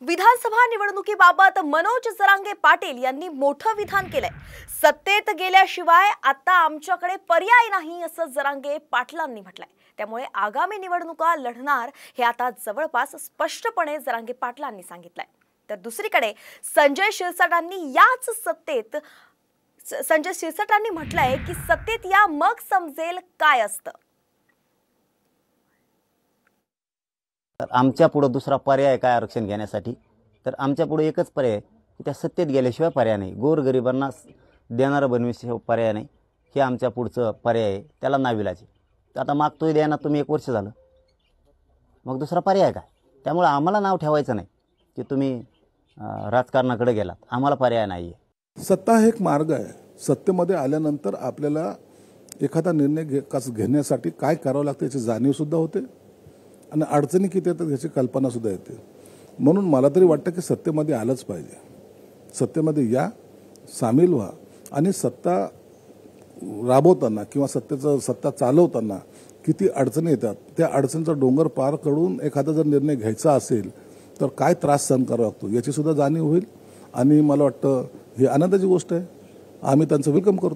विधानसभा निवडणुकीबाबत मनोज जरांगे पाटील यांनी मोठं विधान केलंय। सत्तेत गेल्याशिवाय आता आमच्याकडे पर्याय नाही असं जरांगे पाटलांनी म्हटलंय। त्यामुळे आगामी निवडणुका लढणार हे आता जवळपास स्पष्टपणे जरांगे पाटलांनी सांगितलंय। तर दुसरीकडे संजय शिरसाटांनी म्हटलंय की सत्तेत या मग समजेल काय असतं। तर आमच्या पुढे दुसरा पर्याय काय आरक्षण घेण्यासाठी? तर आमच्या पुढे एकच पर्याय आहे की त्या सत्तेत गेल्याशिवाय पर्याय नाही, गोरगरिबांना देणारा बनविल्याशिवाय पर्याय नाही। हे आमच्या पुढचं पर्याय आहे, त्याला नाविलाज आहे। तर आता मागतोय द्याना तुम्ही 1 वर्ष झालं, मग दुसरा पर्याय काय? त्यामुळे आम्हाला नाव ठेवायचं नाही की तुम्ही राजकारणाकडे गेलात, आम्हाला पर्याय नाही आहे। सत्ता हे एक मार्ग आहे। सत्तेमध्ये आल्यानंतर आपल्याला एखादा निर्णय घेण्यासाठी काय करावं लागतं याची जाणीवसुद्धा होते आणि अडचणी किती येतात याची कल्पनासुद्धा येते। म्हणून मला तरी वाटतं की सत्तेमध्ये आलंच पाहिजे। सत्तेमध्ये या, सामील व्हा आणि सत्ता राबवताना किंवा सत्ता चालवताना किती अडचणी येतात त्या अडचणीचा डोंगर पार करून एखादा जर निर्णय घ्यायचा असेल तर काय त्रास सहन करावा लागतो याची सुद्धा जाणीव होईल आणि मला वाटतं ही आनंदाची गोष्ट आहे। आम्ही त्यांचं वेलकम करतो।